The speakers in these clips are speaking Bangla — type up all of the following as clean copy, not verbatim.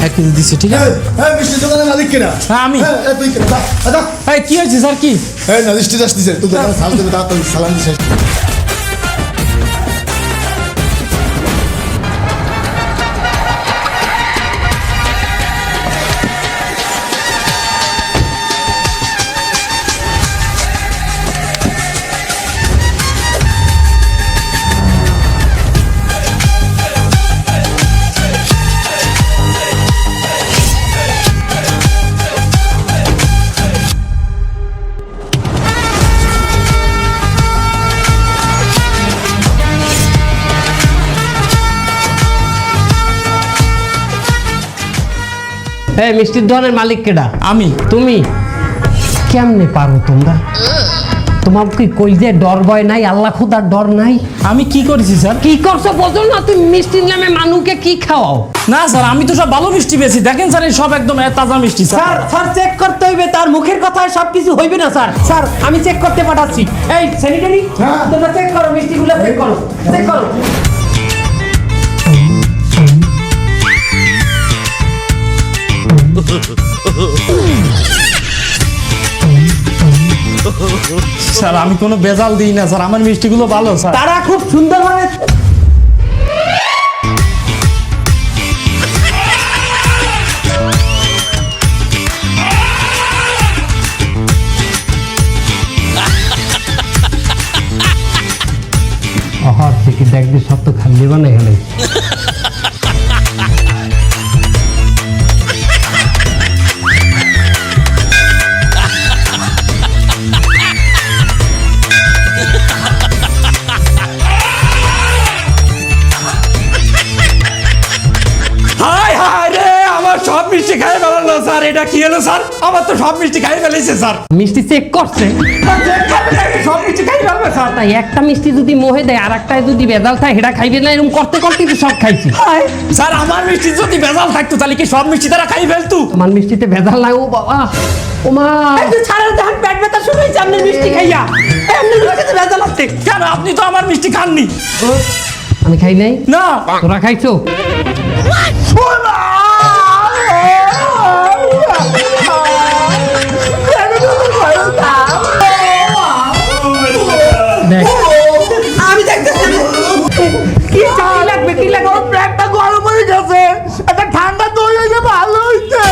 1 কেজি দিচ্ছি, ঠিক আছে? হ্যাঁ মিষ্টি দোকানের মালিক কেনা? হ্যাঁ আমি। তুই কেনা দাদা। এই কি হয়েছে স্যার? কি হ্যাঁ না মিষ্টি দাস দিছে তুই দোকানে সাল দেবে তাড়াতাড়ি সালাম দিছে। এই মিষ্টির দোকানের মালিক কেডা? আমি। তুমি কেমনে পারো তোমরা? তোমার কি কই যে ডর ভয় নাই, আল্লাহ খুদার ডর নাই? আমি কি করেছি স্যার? কি করছো বোঝো না? তুমি মিষ্টির নামে মানুষকে কি খাওয়াও? না স্যার, আমি তো সব ভালো মিষ্টি পেয়েছি। দেখেন স্যার, এই সব একদম তাজা মিষ্টি স্যার। স্যার স্যার চেক করতে হইবে, তার মুখের কথায় সবকিছু হইবে না স্যার। স্যার আমি চেক করতে পাঠাচ্ছি। এই স্যানিটারি তোমরা চেক করো, মিষ্টিগুলো চেক করো, চেক করো। স্যার আমি কোনো বেজাল দিই না স্যার, আমার মিষ্টিগুলো ভালো স্যার। তারা খুব সুন্দরভাবে আহার থেকে দেখবি সব তো খালি বানাই গেলে। হায় হায় রে, আমার সব মিষ্টি খাই ফেলালো স্যার। এটা কি হলো স্যার? আমার তো সব মিষ্টি খাই ফেলেছে স্যার। মিষ্টি চেক করছে, সব মিষ্টি খাই ফেলবে স্যার। তাই একটা মিষ্টি যদি মোহে দেয় আর একটাই যদি বেজাল থাকে সেটা খাইবে না। এরকম করতে করতে তো সব খাইছি। স্যার আমার মিষ্টি যদি ভেজাল থাকতো তাহলে কি সব মিষ্টি তারা খাই ফেলতো? আমার মিষ্টিতে ভেজাল নাই। ও বাবা, ও মা, ছাড়েন দেখেন পেট ব্যথা শুরু হয়েছে আপনার মিষ্টি খাইয়া। এমনি মিষ্টিতে ভেজাল আছে কেন? আপনি তো আমার মিষ্টি খাননি। আমি খাই নাই? না। তোরা খাইছো? দেখ আমি দেখতেছি কি চাই লাগবে, কি লাগবে? ওর পেটটা গরম হয়ে গেছে, একটা ঠান্ডা দই হইলে ভালো হইছে।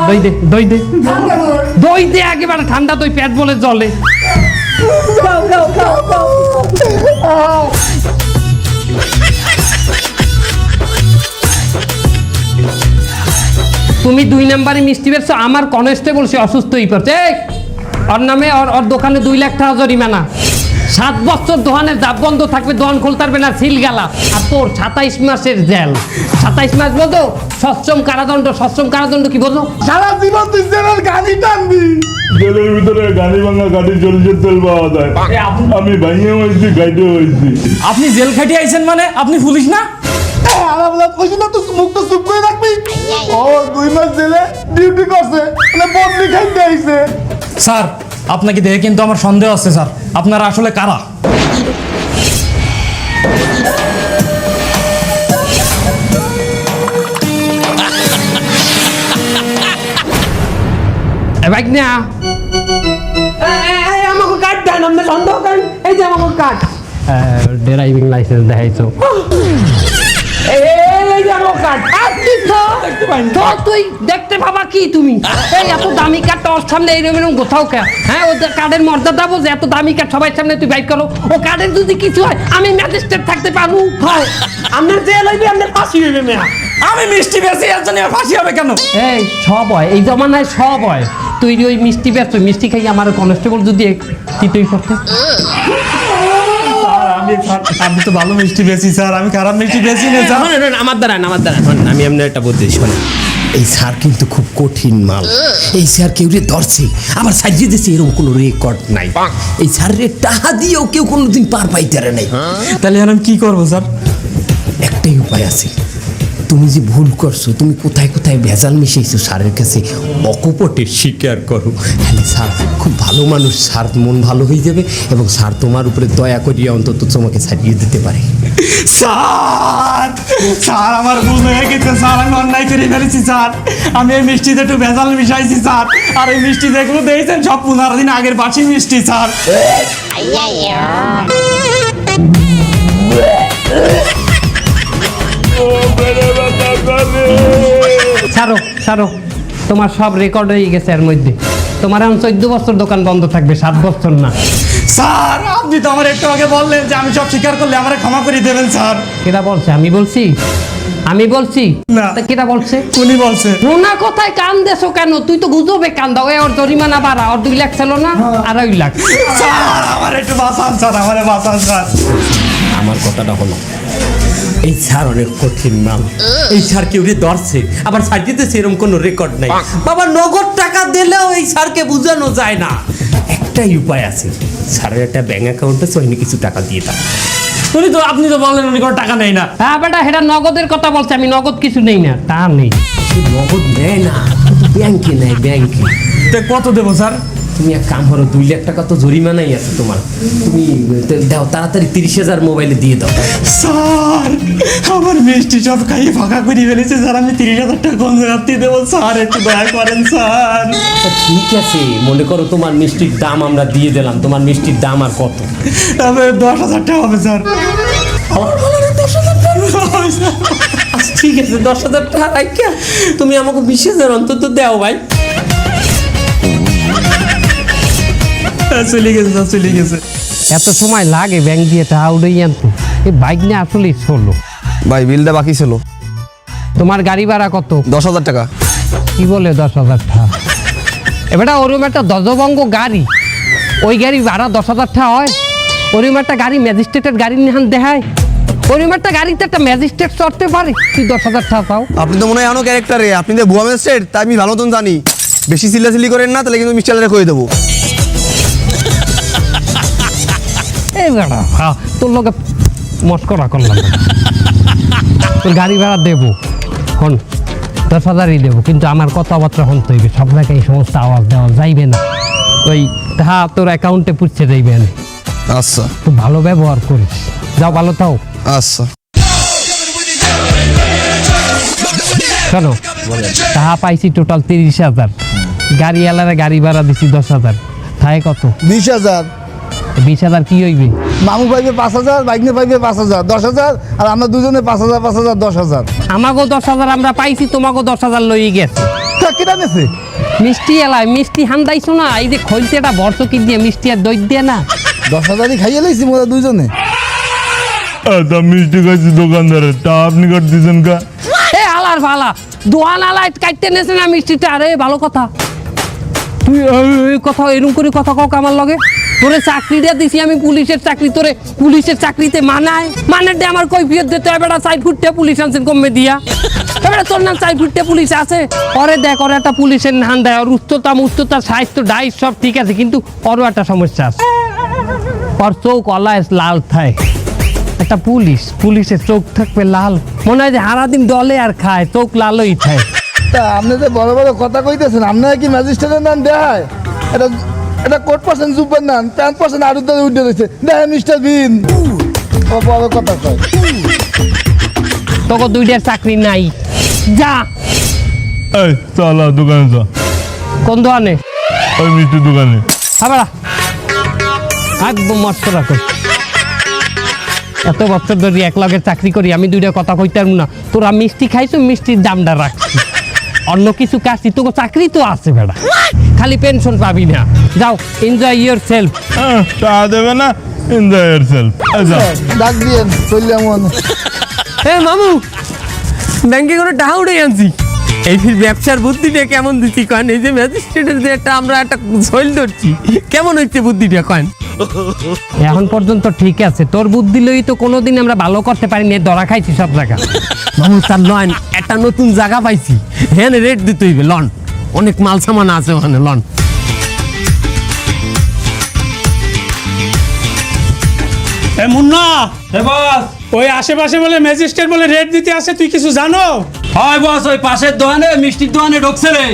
দই দে, দই দে, দই দে একেবারে ঠান্ডা দই, পেট বলে জলে। তুমি 2 নম্বরে মিষ্টি বেচছো, আমার কনস্টেবল সে অসুস্থ হয়ে পড়ছে। ওর নামে ওর দোকানে 2 লাখ টাকা জরিমানা। 7 বছর দোকানের দাব বন্ধ থাকবে, দোকান খুলতে পারবে না, সিল গেলা। আর তোর 27 মাসের জেল। 27 মাস বোঝো? সশ্রম কারাদণ্ড। সশ্রম কারাদণ্ড কি বোঝো? সারা জীবন তুই জেলের গানি টানবি। জেলের ভিতরে গাড়ি ভাঙা গাড়ি সরিষার তেল পাওয়া যায়। আমি ভাঙিয়ে হয়েছি, গাইতে হয়েছি। আপনি জেল খাটিয়ে আইছেন মানে? আপনি পুলিশ না? আমার বলা কইছি না তুই মুখটা চুপ করে রাখবি। ও 2 মাস জেলে ডিউটি করছে, মানে বদলি খাইতে আইছে। স্যার আপনাকে দেখে কিন্তু আমার সন্দেহ আছে স্যার। আপনারা আসলে কারা? বাইক না আমাকে কার্ড দেন, আপনি সন্দেহ করেন। এই যে আমাকে কার্ড, ড্রাইভিং লাইসেন্স দেখাইছো। এই যে আমার কার্ড। তুই দেখতে পাবা কি তুমি? এই এত দামি কার্ড তোর সামনে এইরকম কোথাও কে? হ্যাঁ, ও কার্ডের মর্যাদা বোঝে। এত দামি কার্ড সবাই সামনে তুই বাইক করো। ও কার্ডের যদি কিছু হয় আমি ম্যাজিস্ট্রেট থাকতে পারবো। হয় আপনার জেল হইবে, আপনার ফাঁসি হইবে। মেয়া আমি মিষ্টি বেশি, এর জন্য ফাঁসি হবে কেন? এই সব হয়, এই জমানায় সব হয়। তুই ওই মিষ্টি বেচছো, মিষ্টি খাই আমার কনস্টেবল যদি তুই করতে। আমি তো ভালো মিষ্টি বেশি স্যার, আমি খারাপ মিষ্টি বেশি না স্যার। আমার দ্বারা আমি এমনি একটা বুদ্ধি শোনেন। এই স্যার কিন্তু খুব কঠিন মাল। এই স্যার কেউ রে ধরছে আবার সাজিয়ে দিয়েছে, এরকম কোনো রেকর্ড নাই। এই স্যারের টাকা দিয়েও কেউ কোনোদিন পার পাইতে পারে নাই। তাহলে এখন আমি কি করবো স্যার? একটাই উপায় আছে, তুমি যে ভুল করছো, তুমি কোথায় কোথায় ভেজাল মিশাইছো স্যারের কাছে অকপটে স্বীকার করো। হ্যাঁ স্যার খুব ভালো মানুষ, স্যার মন ভালো হয়ে যাবে এবং স্যার তোমার উপরে দয়া করিয়া অন্তত তোমাকে ছাড়িয়ে দিতে পারে। স্যার স্যার আমার ভুল হয়ে গেছে স্যার, আমি অন্যায় করে ফেলেছি স্যার। আমি এই মিষ্টিতে একটু ভেজাল মিশাইছি স্যার, আর এই মিষ্টি যেগুলো দিয়েছেন সব 15 দিন আগের বাসি মিষ্টি স্যার। ও মেরে ব্যথা করে। ছাড়ো ছাড়ো, তোমার সব রেকর্ড হয়ে গেছে এর মধ্যে। তোমার এখন 14 বছর দোকান বন্ধ থাকবে, 7 বছর না। স্যার আপনি তো আমার একটু আগে বললেন যে আমি সব স্বীকার করলে আমার ক্ষমা করে দেবেন স্যার। কেটা বলছে? আমি বলছি? আমি বলছি না। তা কেটা বলছে? উনি বলছে। রোনা কোথায় কান দেছো কেন? তুই তো গুজবে কান দাও। ওর জরিমানা বাড়া, ওর 2 লাখ ছিল না, 2.5 লাখ। স্যার আমার একটু বাঁচান স্যার, আমার বাঁচান স্যার। আমার কথাটা হলো, এই স্যার অনেক কঠিন নাম। এই স্যার কেউ ধরছে আবার ছাড় দিতেছে এরকম কোনো রেকর্ড নাই। বাবা নগদ টাকা দিলেও এই স্যারকে বোঝানো যায় না। একটাই উপায় আছে, স্যারের একটা ব্যাংক অ্যাকাউন্ট আছে, ওইখানে কিছু টাকা দিয়ে দাও। আপনি তো বললেন উনি কোনো টাকা নেই না। হ্যাঁ বেটা, সেটা নগদের কথা বলছে, আমি নগদ কিছু নেই না, তা নেই। সে নগদ নেয় না, ব্যাংকে নেয়, ব্যাংকে। তো কত দেবো স্যার? তুমি এক কাম করো, 2 লাখ টাকা তো জরিমানাই আছে তোমার, তুমি দাও তাড়াতাড়ি 30,000 মোবাইলে দিয়ে দাও। স্যার আমার মিষ্টি সব খাইয়ে ফাঁকা করে ফেলেছে স্যার, আমি 30,000 টাকা কোন জায়গা দিয়ে দেবো স্যার? একটু দয়া করেন স্যার। আচ্ছা, ঠিক আছে, মনে করো তোমার মিষ্টির দাম আমরা দিয়ে দিলাম, তোমার মিষ্টির দাম আর কত? তবে 10,000 টাকা হবে স্যার। আচ্ছা ঠিক আছে, 10,000 টাকা রাখা তুমি আমাকে 20,000 অন্তত দাও ভাই। চলে গেছে স্যার, চলে গেছে। এত সময় লাগে ব্যাংক দিয়ে টাকা উড়েই আনতে? এই বাইক নিয়ে আসলে চলো। ভাই বিলটা বাকি ছিল তোমার গাড়ি ভাড়া কত? 10,000 টাকা। কি বলে 10,000 টাকা? এবারে ওরকম একটা দজবঙ্গ গাড়ি, ওই গাড়ি ভাড়া 10,000 টাকা হয়? ওরকম একটা গাড়ি ম্যাজিস্ট্রেটের গাড়ি নিহান দেখায়? ওরকম একটা গাড়িতে একটা ম্যাজিস্ট্রেট চড়তে পারে? তুই 10,000 টাকা পাও? আপনি তো মনে হয় এমন ক্যারেক্টারে, আপনি যে ভুয়া ম্যাজিস্ট্রেট তাই আমি ভালো মতন জানি। বেশি চিল্লাচিল্লি করেন না, তাহলে কিন্তু মিস্টারে কয়ে দেবো। এই বেটা, তোর লোকে মস্করা করলাম না। তোর গাড়ি ভাড়া দেবো, হন 10,000ই দেবো, কিন্তু আমার কথাবার্তা শুনতে হইবে। সব জায়গায় এই সমস্ত আওয়াজ দেওয়া যাইবে না। ওই হ্যাঁ, তোর অ্যাকাউন্টে পুষছে যাইবে না। আচ্ছা খুব ভালো ব্যবহার করিস। যাও, ভালো থাও। আচ্ছা। শোনো, টাকা পাইছি টোটাল 30,000, গাড়ি এলারে গাড়ি ভাড়া দিছি 10,000, থাকে কত? 20,000। 20,000 কি হইবে? মামু পাইবে 5,000, বাইকনে পাইবে 5,000, 10,000, আর আমরা দুজনে 5,000 5,000 10,000। আমাকেও 10,000 আমরা পাইছি, তোমাকেও 10,000 লই গেছে। কিনা নেছে মিষ্টি এলায় মিষ্টি হান্দাইছো না? এই যে খৈলতেটা বর্ষকি দিয়ে মিষ্টি আর দই দিয়ে না, 10,000ই খাইয়ে লাইছি মোরা দুজনে। তা মিষ্টি খাইছি দোকানদারের, তা আপনি কাট দিয়েছেন কা? এ আলার ভালা দোয়ান আলাই কাটতে নেছে না মিষ্টিটা। আরে ভালো কথা, তুই এই কথা এরকম করে কথা কক আমার লগে। তোরে চাকরিটা দিছি আমি, পুলিশের চাকরি, তোরে পুলিশের চাকরিতে মানায়? মানে দে আমার কৈফিয়ত দিতে হবে। 4 ফুটে পুলিশ আনছেন কমে দিয়া। এবারে তোর নাম 4 ফুটে পুলিশ আছে? পরে দেখ, ওর একটা পুলিশের নাম দেয়, ওর উচ্চতা সাহিত্য ডাইস সব ঠিক আছে, কিন্তু ওরও একটা সমস্যা আছে। ওর চোখ অলায় লাল থাকে। একটা পুলিশের চোখ থাকবে লাল, মনে হয় যে সারাদিন ডলে আর খায়, চোখ লালই থাকে। তা আপনি যে বড় বড় কথা কইতেছেন, আপনারা কি ম্যাজিস্ট্রেটের নাম দেয়? এটা কোট পার্সেন্ট জুপের নাম, 10% আরো ধরে উঠে রয়েছে, দেখেন মিস্টার বিন। ও বড় কথা কয়। তোকে 2টার চাকরি নাই, যা। এই চলা দোকানে যা। কোন দোকানে? ওই মিষ্টির দোকানে। আবার একদম মস্করা কর। এত বছর ধরে এক লগের চাকরি করি, আমি 2টা কথা কইতাম না। তোরা মিষ্টি খাইছো, মিষ্টির দামটা রাখছি, অন্য কিছু কাজছি। তোকে চাকরি তো আছে বেড়া, খালি পেনশন পাবি না। যাও, এনজয় ইয়োর সেলফ। তা দেবে না, এনজয় ইয়ারসেলফ। যা। ডাক দিয়েন চললাম। এ মামু, ব্যাংকে করে টাকা উঠে আনছি। এই ফির ব্যবসার বুদ্ধিটা কেমন দিচ্ছি কয়েন? এই যে ম্যাজিস্ট্রেটের যে আমরা একটা ঝোল ধরছি, কেমন হচ্ছে বুদ্ধিটা কয়েন? এখন পর্যন্ত ঠিক আছে, তোর বুদ্ধি লই তো কোনোদিন আমরা ভালো করতে পারিনি, ধরা খাইছি সব জায়গা। মামু স্যার লন, একটা নতুন জায়গা পাইছি, হ্যাঁ রেট দিতে হইবে, লন অনেক মাল সামান আছে ওখানে, লন। এ মুন্না, এ বস, ওই আশেপাশে বলে ম্যাজিস্ট্রেট বলে রেট দিতে আসে, তুই কিছু জানো? হয় বস, ওই পাশের দোকানে মিষ্টির দোকানে ঢুকছে রে।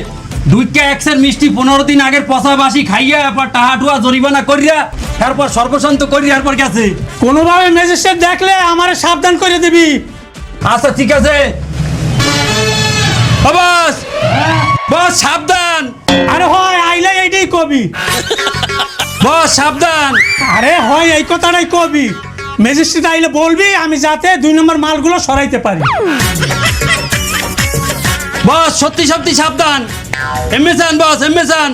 2 এক্সের মিষ্টি 15 দিন আগের পচা বাসি খাইয়া এরপর টাহা টুয়া জরিমানা করিয়া এরপর সর্বশান্ত করিয়া এরপর গেছে। কোনোভাবে ম্যাজিস্ট্রেট দেখলে আমারে সাবধান করে দিবি। আচ্ছা ঠিক আছে। ও বস, বস সাবধান। আরে হয় আইলে এইটাই কবি। বস সাবধান। আরে হয় এই কথাটাই কবি। ম্যাজিস্ট্রেট আইলে বলবি আমি যাতে 2 নম্বর মালগুলো সরাইতে পারি। বস সত্যি সত্যি সাবধান। এমএসান বস, এমএসান।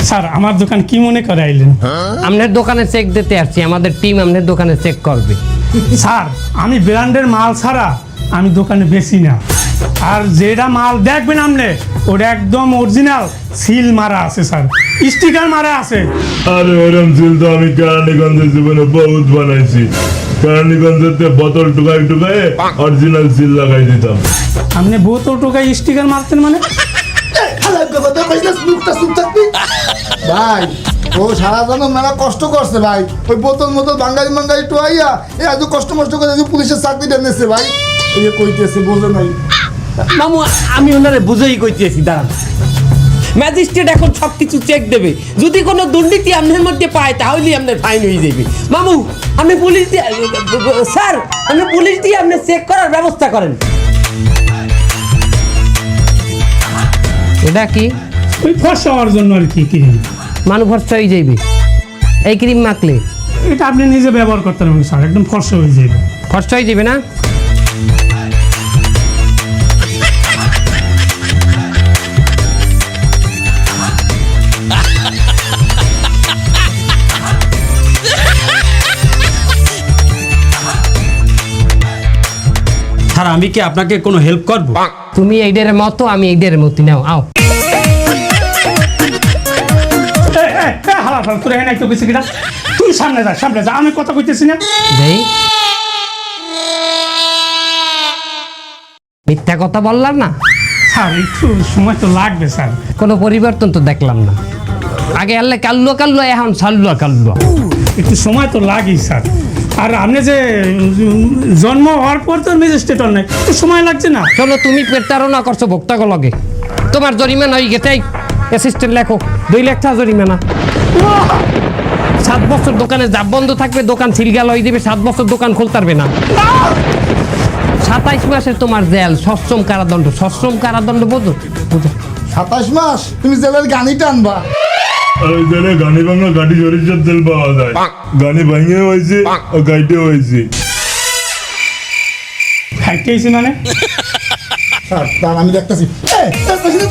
স্যার আমার দোকান কি মনে করে আইলেন? আপনার দোকানে চেক দিতে আসছি, আমাদের টিম আপনার দোকানে চেক করবে। স্যার আমি ব্র্যান্ডের মাল ছাড়া আমি দোকানে বেশি না। আর যেটা মাল দেখবেন আপনি ওটা একদম অরিজিনাল সিল মারা আছে স্যার, স্টিকার মারা আছে। আরে ওরম সিল তো আমি কেরানীগঞ্জের জীবনে বহুত বানাইছি। কেরানীগঞ্জের বোতল টুকাই টুকাই অরিজিনাল সিল লাগাই দিতাম। আপনি বোতল টোকায় স্টিকার মারতেন মানে? ভাই ও সারা জন্য মেলা কষ্ট করছে ভাই, ওই বোতল মোতল বাঙালি মাঙ্গালি টুয়াইয়া এত কষ্ট মষ্ট করে পুলিশের চাকরিটা নিচ্ছে ভাই। এই যে কইতেছে বোঝে নাই। মামু আমি ওনারে বুঝেই কইতেছি, দাঁড়ান। ম্যাজিস্ট্রেট এখন সবকিছু চেক দেবে, যদি কোনো দুর্নীতি আপনার মধ্যে পায় তাহলেই আপনার ফাইন হয়ে যাবে। মামু আপনি পুলিশ দিয়ে, স্যার আপনি পুলিশ দিয়ে আপনি চেক করার ব্যবস্থা করেন। এটা কি? ওই ফর্সা হওয়ার জন্য আর কি ক্রিম। মানুষ ফর্সা হয়ে যাইবে এই ক্রিম মাখলে? এটা আপনি নিজে ব্যবহার করতে পারবেন স্যার, একদম ফর্সা হয়ে যাবে। ফর্সা হয়ে যাবে না? স্যার আমি কি আপনাকে কোনো হেল্প করব? তুমি এইদের মতো, আমি এইদের মতো। নাও আও। হালা ফাল তোর এখানে একটু বেশি কিনা, তুই সামনে যা, সামনে যা, আমি কথা কইতেছি না। দেই মিথ্যা কথা বললাম না? স্যার একটু সময় তো লাগবে স্যার। কোনো পরিবর্তন তো দেখলাম না। আগে আল্লাহ কাল্লুয়া কাল্লুয়া, এখন সাল্লুয়া কাল্লুয়া। একটু সময় তো লাগেই স্যার। আর আপনি যে জন্ম হওয়ার পর তো ম্যাজিস্ট্রেট নাই, একটু সময় লাগছে না? চলো তুমি প্রতারণা করছো ভোক্তাকে লগে, তোমার জরিমানা হয়ে গেছে। অ্যাসিস্ট্যান্ট লেখো 2 লাখ টাকা জরিমানা। 7 বছর দোকানে জাপ বন্ধ থাকবে, দোকান সিলগাল হয়ে দেবে, 7 বছর দোকান খুলতে পারবে না। 27 মাসের তোমার জেল, সশ্রম কারাদণ্ড। সশ্রম কারাদণ্ড বোঝো? বুঝো 27 মাস তুমি জেলের গানি টানবা। আর ওই জায়গায় গানি ভাঙা গাড়ি সরিষার তেল পাওয়া যায়। গানি ভাঙিয়ে হয়েছে ও গাইতে হয়েছে। খাইতেছি মানে? স্যার দাঁড়ান আমি দেখতেছি।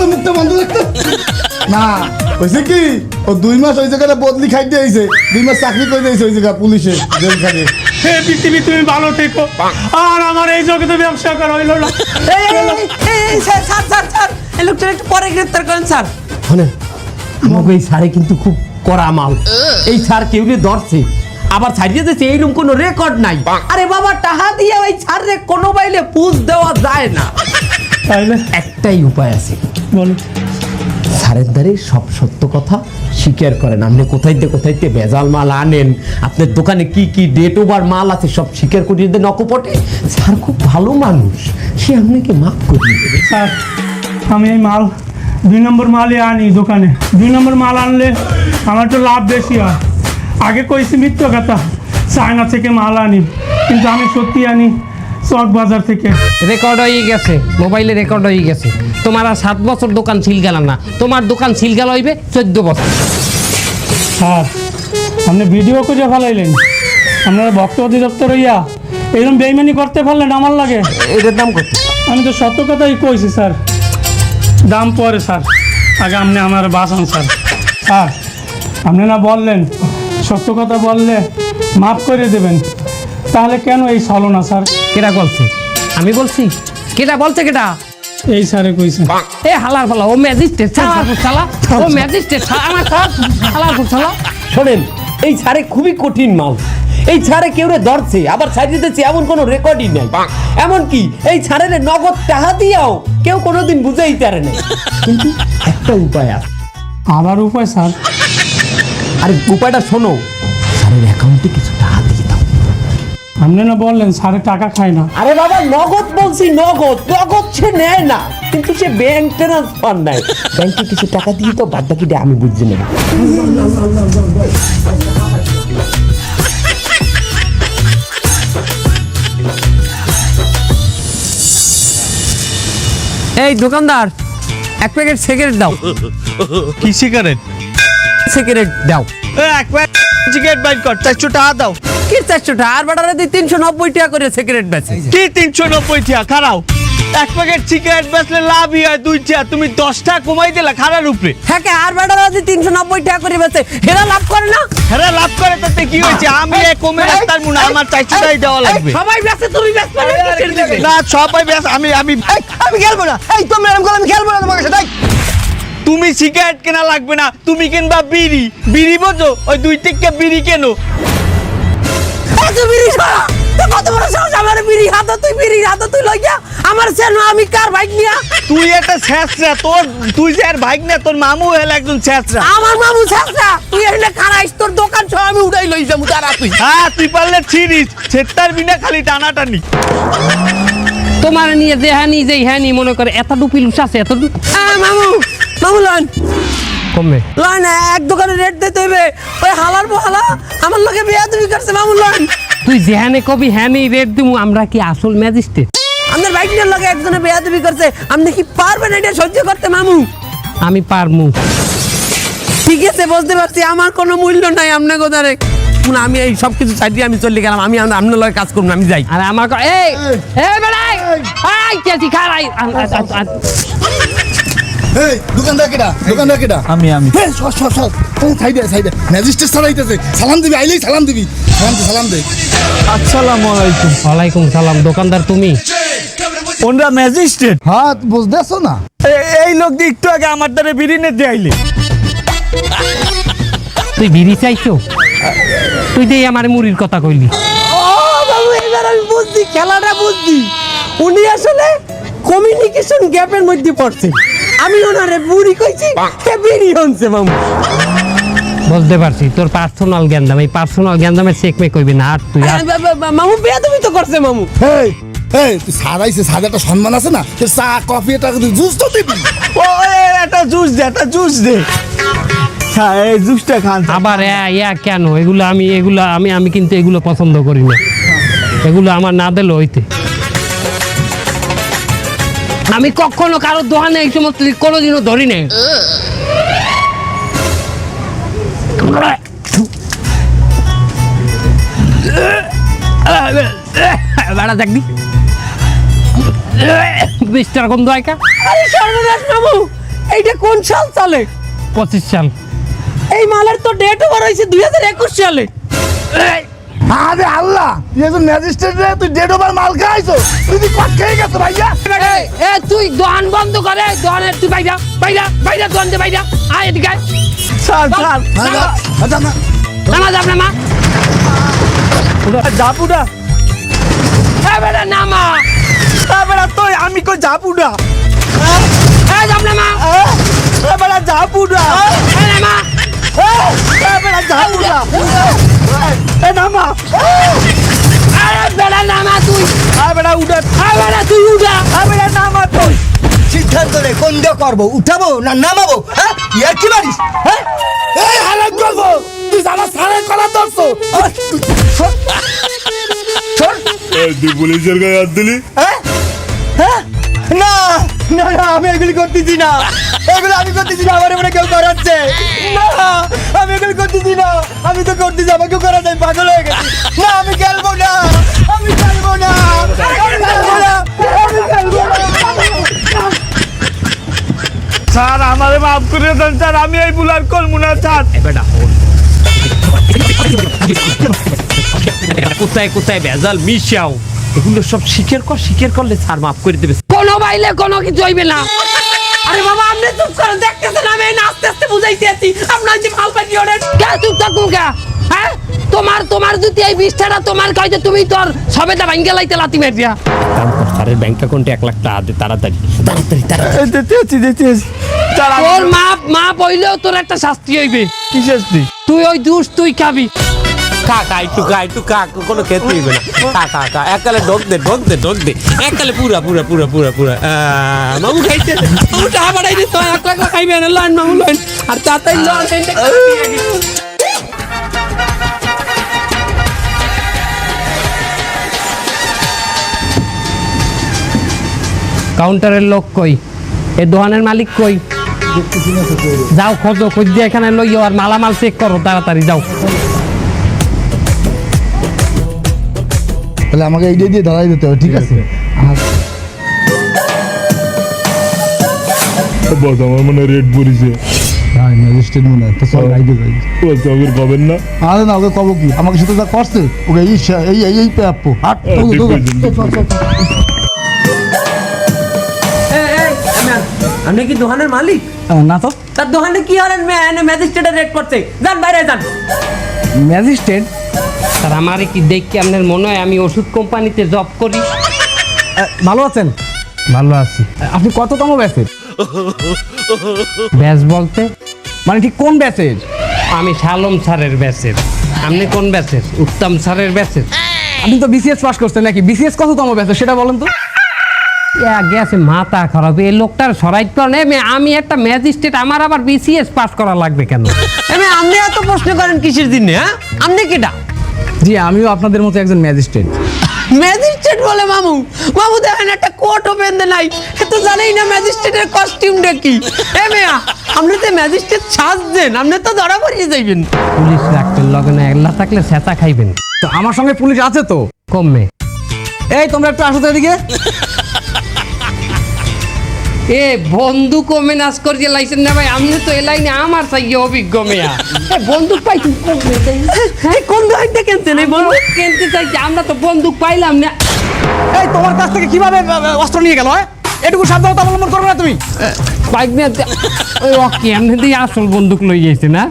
তো মুখটা বন্ধ দেখতে না হয়েছে কি, ও 2 মাস ওই জায়গাটা বদলি খাইতে হয়েছে, 2 মাস চাকরি করে দিয়েছে ওই জায়গা পুলিশে জেল খাটে। হে পৃথিবী তুমি ভালো থেকো, আর আমার এই জগতে ব্যবসা করা হইলো না। স্যার স্যার স্যার স্যার এই লোকটা একটু পরে গ্রেফতার করেন স্যার। শোনেন আমাকে এই স্যারে কিন্তু খুব কড়া মাল। এই স্যার কেউ ধরছে আবার ছাড়িয়ে দিয়েছে, এইরকম কোনো রেকর্ড নাই। আরে বাবা টাহা দিয়ে ওই স্যারে কোনো বাইলে পুষ দেওয়া যায় না। তাইলে একটাই উপায় আছে, বলো। স্যারের দ্বারে সব সত্য কথা স্বীকার করেন। আপনি কোথাইতে ভেজাল মাল আনেন, আপনার দোকানে কি কি ডেট ওভার মাল আছে সব স্বীকার করিয়ে দেন অকপটে। স্যার খুব ভালো মানুষ, সে আপনাকে মাফ করিয়ে দেবে। স্যার আমি এই মাল 2 নম্বর মালই আনি দোকানে। 2 নম্বর মাল আনলে আমার তো লাভ বেশি হয়। আগে কইছি মিথ্যা কথা, চায়না থেকে মাল আনি, কিন্তু আমি সত্যি আনি চক বাজার থেকে। রেকর্ড হয়ে গেছে, মোবাইলে রেকর্ড হয়ে গেছে। তোমার আর 7 বছর দোকান সিলগাল না, তোমার দোকান সিলগাল হইবে 14 বছর। স্যার আপনি ভিডিও করে ফেলাইলেন, আপনারা ভক্ত অধিদপ্তর হইয়া এরকম বেইমানি করতে পারলেন আমার লাগে। এটার দাম কত? আমি তো সত্য কথাই কইছি স্যার, দাম পরে স্যার, আগে আপনি আমার বাঁচান স্যার। স্যার আপনি না বললেন সত্য কথা বললে মাফ করে দেবেন, তাহলে কেন এই ছলনা স্যার? কেটা বলছে? আমি বলছি? কেটা বলছে? কেটা? এই স্যারে কইছে। এ হালার ফালা, ও ম্যাজিস্ট্রেট শালা, ও ম্যাজিস্ট্রেট আমার হালার ফালা। শোনেন এই স্যারে খুবই কঠিন মাল। এই ছাড়ে কেউ রে ধরছে আবার ছাড় দিতেছে এমন কোনো রেকর্ডই নাই। এমনকি এই ছাড়ের নগদ টাকা দিয়েও কেউ কোনোদিন বুঝাই পারে না। কিন্তু একটা উপায় আছে। আবার উপায় স্যার? আরে উপায়টা শোনো, স্যারের অ্যাকাউন্টে কিছু টাকা দিয়ে দাও। আপনি না বললেন স্যারে টাকা খায় না? আরে বাবা নগদ বলছি, নগদ নগদ সে নেয় না, কিন্তু সে ব্যাংক ট্রান্সফার নেয়। ব্যাংকে কিছু টাকা দিয়ে তো বাদ বাকিটা আমি বুঝে নেব। এই দোকানদার, এক প্যাকেট সিগারেট দাও। কি সিগারেট? সিগারেট দাও। এক প্যাকেট সিগারেট বাইর কর, 400 টাকা দাও। কি 400 টাকা? আর বাটারে 390 টাকা করে সিগারেট বেচে। কি 390 টাকা? খারাও, এক প্যাকেট সিগারেট বেচলে লাভই হয় 2 টাকা, তুমি 10 টাকা কমাই দিলা খারার উপরে। হ্যাঁ কে আর বাটারে 390 টাকা করে বেচে, হেরা লাভ করে না? হ্যাঁ লাভ করে, তাতে কি হয়েছে? আমি এই কমে রাখতাম না, আমার 400 টাকাই দেওয়া লাগবে। সবাই বেচে, তুমি বেচবে না কিসের দিকে? না সবাই বেশ, আমি খেলবো না। এই তুমি এরকম করে আমি খেলবো না তোমার সাথে। তুমি সিগারেট কেনা লাগবে না, তুমি কিনবা বিড়ি। বিড়ি বোঝো? ওই 2 টিক্কা বিড়ি কেনো। এত বিড়ি খাওয়া, তো কত বড় সাহস আমার বিড়ি হাত, তুই বিড়ি হাত তুই লইয়া আমার সেন আমি কার বাইক নিয়া? তুই একটা ছেঁচড়া, তুই যে আর ভাই না, তোর মামু হল একজন ছেঁচড়া। আমার মামু ছাড়ছা, তুই এখানে খারাইস, তোর দোকান সব আমি উড়াই লই যাবো। দাঁড়া তুই। হ্যাঁ তুই পারলে ছিড়িস, ছেত্তার বিনা খালি টানাটানি। তোমার নিয়ে যে হ্যানি যে হ্যানি মনে করে এত ডুপি লুস আছে এত মামু মামু লন কমবে লন, এক দোকানে রেট দিতে হইবে। ওই হালার বহালা আমার লগে বিয়া তুমি করছে। মামু লন, তুই যেহানে কবি হ্যানি রেট দিমু, আমরা কি আসল ম্যাজিস্ট্রেট? আপনার বাইক নিয়ে লগে একজনে বিয়া তুমি করছে, আপনি কি পারবেন এটা সহ্য করতে? মামু আমি পারমু। ঠিক আছে বুঝতে পারছি, আমার কোনো মূল্য নাই আপনার কথারে। আমি এই সব কিছু ছাড়িয়ে আমি চলে গেলাম, আমি আপনার লগে কাজ করবো না, আমি যাই। আর আমার এই এই বেড়াই এই কেছি খারাই এই দোকানদার কেডা? দোকানদার কেডা? আমি এই সর সর সর, সাইডে সাইডে ম্যাজিস্ট্রেট ছাড়াইতেছে। সালাম দিবি, আইলেই সালাম দিবি। সালাম দে। আসসালামু আলাইকুম। ওয়ালাইকুম সালাম। দোকানদার তুমি? ওনরা ম্যাজিস্ট্রেট? হ্যাঁ বুঝতেছো না? এই লোক দিয়ে একটু আগে আমার দ্বারা বিড়ি নিতে আইলে। তুই বিড়ি চাইছো? তুই দিয়ে আমার মুড়ির কথা কইলি। ও বাবু, এবার আমি বুঝছি, খেলাটা বুঝছি। উনি আসলে কমিউনিকেশন গ্যাপের মধ্যে পড়ছে। আমি ওনারে বুড়ি কইছি, সে বিড়ি হনছে। মামু বুঝতে পারছি তোর পার্সোনাল জ্ঞানদাম, এই পার্সোনাল জ্ঞানদামের চেকমে কইবি না। আর তুই আর মামু বিয়া তুমি তো করছে। মামু এই এই তুই সারাইছে, সাদা একটা সম্মান আছে না? সে চা কফি এটা তুই জুস তো দিবি। ও একটা জুস দে, একটা জুস দে। হ্যাঁ এই জুসটা খান। আবার কেন এগুলো? আমি কিন্তু এগুলো পছন্দ করি না। এগুলো আমার না দিলে হইতে। আমি কখনো কারোর দোকানে এই সমস্ত কোনোদিনও ধরি নাই। বেড়া দেখবি বিশটার গন্ধ আয়কা। আরে সর্বনাশ মামু, এইটা কোন সাল চলে? 25 সাল। এই মালের তো ডেট ওভার হয়েছে 2021 সালে। আরে আল্লাহ, তুই একজন ম্যাজিস্ট্রেট রে, তুই ডেড ওভার মাল খাইছো? তুই কি কট খেয়ে গেছো ভাইয়া? তুই দোকান বন্ধ করে, দোকানের তুই বাইরা বাইরা বাইরা দোকান দে বাইরা। আয় এদিকে আয়। স্যার স্যার আচ্ছা না নামা যাব না মা। জাপুডা। এ বেটা নামা। বেড়া তুই আমি কই জাপুডা। এ যাব না মা। বেড়া জাপুডা। এ নামা। বেড়া জাপুডা। এ নামা। আরে বেটা নামা তুই। বেড়া উঠে। বেটা তুই উঠা। বেড়া নামা তুই। সিদ্ধান্ত নে কোন দিয়ে করবো, উঠাবো না নামাবো? হ্যাঁ ইয়ার কি মারিস? হ্যাঁ এই হালাক করবো, তুই আমার সারে কলা ধরছো। তুই পুলিশের গায়ে হাত দিলি? না না না, আমি এগুলি করতেছি না, এগুলো আমি করতেছি না, আমার মনে কেউ করাচ্ছে না, আমি এগুলি করতেছি না, আমি তো করতেছি, আমাকে করা যায়, পাগল হয়ে গেছি। না আমি খেলবো না, আমি খেলবো না, আমি খেলবো না, আমি খেলবো না। স্যার আমারে মাফ করে দেন স্যার, আমি এই ভুল আর করবো না স্যার। কোথায় কোথায় ভেজাল মিশাও, এগুলো সব স্বীকার করলে স্যার মাফ করে দেবে। কোনো বাইলে কোনো কিছু হইবে না। আরে বাবা আপনি চুপ করেন, দেখতেছেন আমি আস্তে আস্তে বুঝাইতে আছি আপনার যে মাল পাইছি ওরে। কে চুপ থাকুন কে? হ্যাঁ তোমার যদি এই 20 টাকা তোমার কইতে তুমি তোর সবেটা ভাঙ্গে লাইতে লাতি মারিয়া কাম কর স্যারের ব্যাংক অ্যাকাউন্টে 1 লাখ টাকা দে তাড়াতাড়ি তাড়াতাড়ি দিতে আছি তোর মা বইলেও তোর একটা শাস্তি হইবে। কি শাস্তি? তুই ওই দুষ তুই খাবি। একটু খা কোনো খেতে হইবে না খা এককালে ঢোক দে এককালে পুরা মামু খাইতে মামু টাকা বাড়াই দে তো 1 লাখ খাইবে না লাইন মামু লাইন আর তাতাই লন কাউন্টারের লোক কই, এই দোকানের মালিক কই? যাও খোঁজো, খোঁজ দিয়ে এখানে লইও আর মালামাল চেক করো তাড়াতাড়ি যাও। তাহলে আমাকে এইটা দিয়ে ধরাই দিতে হবে, ঠিক আছে? বস আমার মনে রেড পড়েছে। হ্যাঁ, ম্যাজিস্ট্রেট মনে হয় তো চল গাইতে যাই। বস আমাকে পাবেন না? আরে না, ওকে কব কি, আমাকে সাথে যা করছে ওকে এই প্রাপ্য। হাট ঠিক কইছেন, আপনি কি দোকানের মালিক? না তো তার দোকানে কি হলেন ম্যাজিস্ট্রেটের রেট করছে? যান বাইরে যান। ম্যাজিস্ট্রেট স্যার আমার কি দেখি আপনার মনে হয় আমি ওষুধ কোম্পানিতে জব করি? ভালো আছেন? ভালো আছি। আপনি কততম ব্যাচের? ব্যাচ বলতে মানে ঠিক কোন ব্যাচের? আমি শালম স্যারের ব্যাচের। আপনি কোন ব্যাচের? উত্তম স্যারের ব্যাচের। আপনি তো বিসিএস পাস করছেন নাকি? বিসিএস কততম ব্যাচের সেটা বলেন তো। গেছে মাথা খারাপ, এই লোকটার সরাই কারণে আমি একটা ম্যাজিস্ট্রেট, আমার আবার বিসিএস পাস করা লাগবে কেন? আপনি এত প্রশ্ন করেন কিসের দিনে? হ্যাঁ আপনি কেটা? জি আমিও আপনাদের মতো একজন ম্যাজিস্ট্রেট। ম্যাজিস্ট্রেট বলে মামু দেখেন একটা কোট ওপেন দে নাই, এ তো জানেই না ম্যাজিস্ট্রেটের কস্টিউমটা কি। মেয়া আপনি তো ম্যাজিস্ট্রেট সাজছেন, আপনি তো ধরা পড়িয়ে যাইবেন। পুলিশ রাখতেন লগে না, একলা থাকলে সেতা খাইবেন। তো আমার সঙ্গে পুলিশ আছে তো। কমে এই তোমরা একটু আসো তো এদিকে। এ বন্দুক ও মেনাজ করিয়ে লাইছেন না ভাই, আপনি তো এলাই না আমার চাই অভিজ্ঞ মেয়া। বন্দুক পাইছি কোন দোকানটা কিনছেন? এই বন্ধু কিনতে চাইছি, আমরা তো বন্দুক পাইলাম না। এই তোমার কাছ থেকে কিভাবে অস্ত্র নিয়ে গেল? এটুকু সাবধানতা অবলম্বন করবে না তুমি? বাইক নিয়ে ওই ওকে এমনি দিয়ে আসল বন্দুক লই গেছে না।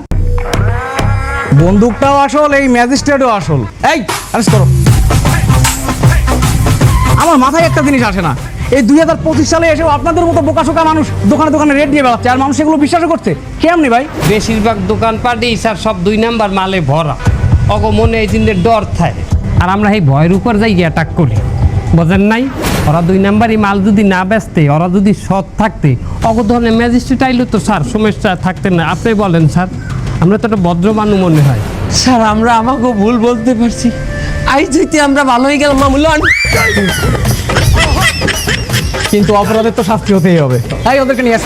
বন্দুকটাও আসল, এই ম্যাজিস্ট্রেটও আসল। এই অ্যারেস্ট করো। আমার মাথায় একটা জিনিস আসে না, এই 2025 সালে এসেও আপনাদের মতো বোকাশোকা মানুষ দোকানে দোকানে রেট দিয়ে বেড়াচ্ছে আর মানুষ এগুলো বিশ্বাসও করছে। কেমনি ভাই? বেশিরভাগ দোকানপাটই স্যার সব 2 নাম্বার মালে ভরা। অগ মনে এই দিনের ডর থাকে, আর আমরা এই ভয়ের উপর যাই অ্যাটাক করি, বোঝেন নাই? ওরা 2 নাম্বারই মাল যদি না বেচতে, ওরা যদি সৎ থাকতে, অগ ধরনের ম্যাজিস্ট্রেট আইলে তো স্যার সমস্যা থাকতে না। আপনি বলেন স্যার, আমরা তো একটা ভদ্র মানুষ মনে হয়। স্যার আমরা আমাকে ভুল বলতে পারছি, আই যেতে আমরা ভালো হয়ে গেলাম মামুলান। কিন্তু অপরাধের তো শাস্তি হতেই হবে। তাই ওদেরকে নিয়ে